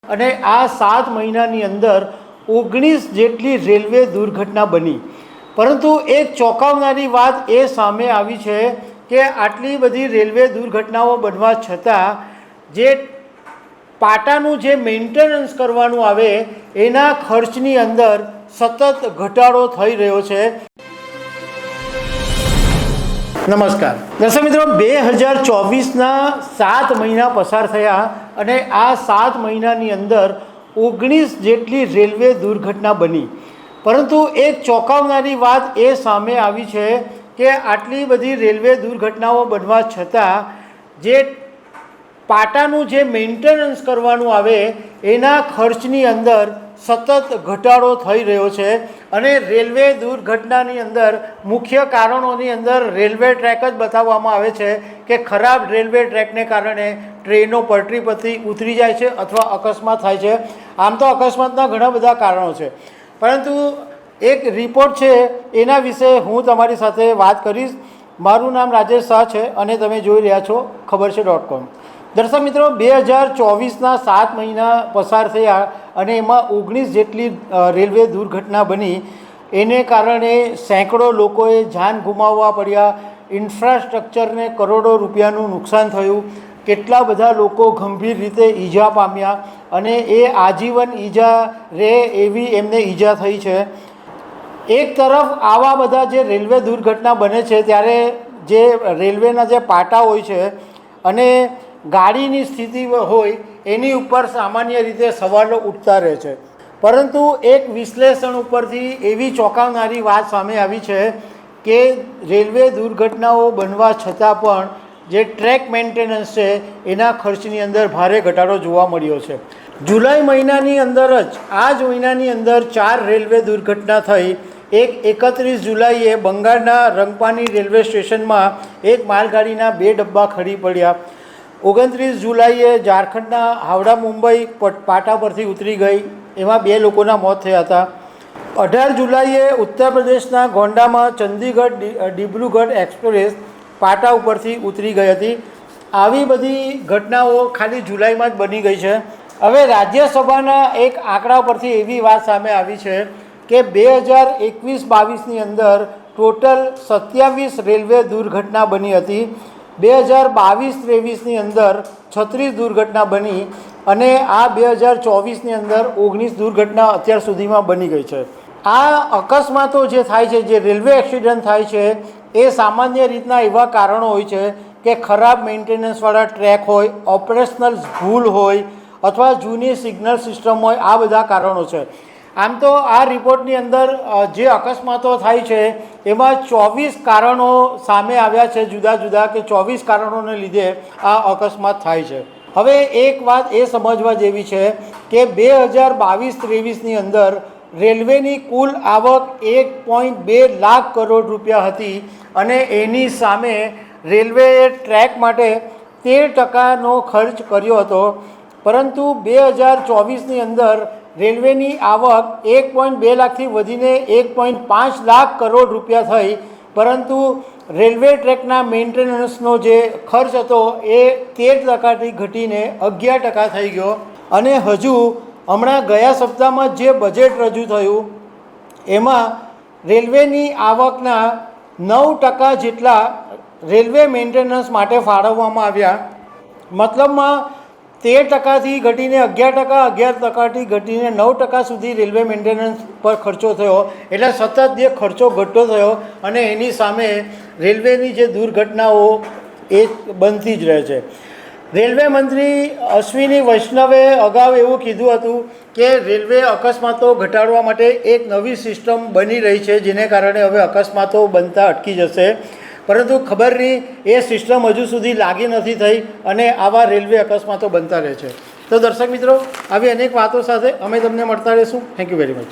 અને આ 7 મહિનાની અંદર 19 જેટલી રેલવે દુર્ઘટના બની, પરંતુ એક ચોંકાવનારી વાત એ સામે આવી છે કે આટલી બધી રેલવે દુર્ઘટનાઓ બનવા છતાં જે પાટાનું જે મેન્ટેનન્સ કરવાનું આવે એના ખર્ચની અંદર સતત ઘટાડો થઈ રહ્યો છે। નમસ્કાર દર્શક મિત્રો, 2024ના 7 મહિના પસાર થયા અને આ 7 મહિનાની અંદર 19 જેટલી રેલવે દુર્ઘટના બની, પરંતુ એક ચોંકાવનારી વાત એ સામે આવી છે કે આટલી બધી રેલવે દુર્ઘટનાઓ બનવા છતાં જે પાટાનું જે મેન્ટેનન્સ કરવાનું આવે એના ખર્ચની અંદર સતત ઘટાડો થઈ રહ્યો છે। અને રેલવે દુર્ઘટનાની અંદર મુખ્ય કારણોની અંદર રેલવે ટ્રેક જ બતાવવામાં આવે છે કે ખરાબ રેલવે ટ્રેકને કારણે ટ્રેનો પટરી પરથી ઉતરી જાય છે અથવા અકસ્માત થાય છે। આમ તો અકસ્માતના ઘણા બધા કારણો છે, પરંતુ એક રિપોર્ટ છે એના વિશે હું તમારી સાથે વાત કરીશ। મારું નામ રાજેશ શાહ છે અને તમે જોઈ રહ્યા છો ખબર છે.com। દર્શક મિત્રો, 2024ના 7 મહિના પસાર થયા અને એમાં 19 જેટલી રેલવે દુર્ઘટના બની, એને કારણે સેંકડો લોકોએ જાન ગુમાવવા પડ્યા, ઇન્ફ્રાસ્ટ્રક્ચરને કરોડો રૂપિયાનું નુકસાન થયું, કેટલા બધા લોકો ગંભીર રીતે ઈજા પામ્યા અને એ આજીવન ઈજા રહે એવી એમને ઈજા થઈ છે। એક તરફ આવા બધા જે રેલવે દુર્ઘટના બને છે ત્યારે જે રેલવેના જે પાટા હોય છે અને ગાડીની સ્થિતિ હોય એની ઉપર સામાન્ય રીતે સવાલો ઉઠતા રહે છે, પરંતુ એક વિશ્લેષણ ઉપરથી એવી ચોંકાવનારી વાત સામે આવી છે કે રેલવે દુર્ઘટનાઓ બનવા છતાં પણ જે ટ્રેક મેન્ટેનન્સ છે એના ખર્ચની અંદર ભારે ઘટાડો જોવા મળ્યો છે। જુલાઈ મહિનાની અંદર જ આ જ મહિનાની અંદર 4 રેલવે દુર્ઘટના થઈ। એક 31 જુલાઈએ બંગાળના રંગપાની રેલવે સ્ટેશનમાં એક માલગાડીના 2 ડબ્બા ખડી પડ્યા। 29 જુલાઈએ ઝારખંડના હાવડા મુંબઈ પાટા પરથી ઉતરી ગઈ, એમાં 2 લોકોના મોત થયા હતા। 18 જુલાઈએ ઉત્તર પ્રદેશના ગોંડામાં ચંદીગઢ ડિબ્રુગઢ એક્સપ્રેસ પાટા ઉપરથી ઉતરી ગઈ હતી। આવી બધી ઘટનાઓ ખાલી જુલાઈમાં જ બની ગઈ છે। હવે રાજ્યસભાના એક આંકડા પરથી એવી વાત સામે આવી છે કે 2021-22ની અંદર ટોટલ 27 રેલવે દુર્ઘટના બની હતી। 2022-23ની અંદર 36 દુર્ઘટના બની અને આ 2024ની અંદર 19 દુર્ઘટના અત્યાર સુધીમાં બની ગઈ છે। આ અકસ્માતો જે થાય છે, જે રેલવે એક્સિડન્ટ થાય છે, એ સામાન્ય રીતના એવા કારણો હોય છે કે ખરાબ મેન્ટેનન્સવાળા ટ્રેક હોય, ઓપરેશનલ ભૂલ હોય અથવા જૂની સિગ્નલ સિસ્ટમ હોય, આ બધા કારણો છે। આમ તો આ રિપોર્ટની અંદર જે અકસ્માતો થાય છે એમાં 24 કારણો સામે આવ્યા છે જુદા જુદા, કે 24 કારણોને લીધે આ અકસ્માત થાય છે। હવે એક વાત એ સમજવા જેવી છે કે 2022-23ની અંદર રેલવેની કુલ આવક 1.2 લાખ કરોડ રૂપિયા હતી અને એની સામે રેલવેએ ટ્રેક માટે 13% ખર્ચ કર્યો હતો, પરંતુ 2024ની અંદર રેલવેની આવક 1.2 લાખથી વધીને 1.5 લાખ કરોડ રૂપિયા થઈ, પરંતુ રેલવે ટ્રેકના મેન્ટેનન્સનો જે ખર્ચ હતો એ 13%થી ઘટીને 11% થઈ ગયો। અને હજુ હમણાં ગયા સપ્તાહમાં જે બજેટ રજૂ થયું એમાં રેલવેની આવકના 9% જેટલા રેલવે મેન્ટેનન્સ માટે ફાળવવામાં આવ્યા। મતલબમાં 13%થી ઘટીને 11%, 11%થી ઘટીને 9% સુધી રેલવે મેન્ટેનન્સ પર ખર્ચો થયો। એટલે સતત જે ખર્ચો ઘટતો થયો અને એની સામે રેલવેની જે દુર્ઘટનાઓ એ બનતી જ રહે છે। રેલવે મંત્રી અશ્વિની વૈષ્ણવે અગાઉ એવું કીધું હતું કે રેલવે અકસ્માતો ઘટાડવા માટે એક નવી સિસ્ટમ બની રહી છે, જેને કારણે હવે અકસ્માતો બનતા અટકી જશે, પરંતુ ખબર નહીં એ સિસ્ટમ હજુ સુધી લાગી નથી થઈ અને આવા રેલવે અકસ્માતો બનતા રહે છે। તો દર્શક મિત્રો, આવી અનેક વાતો સાથે અમે તમને મળતા રહીશું। Thank you very much.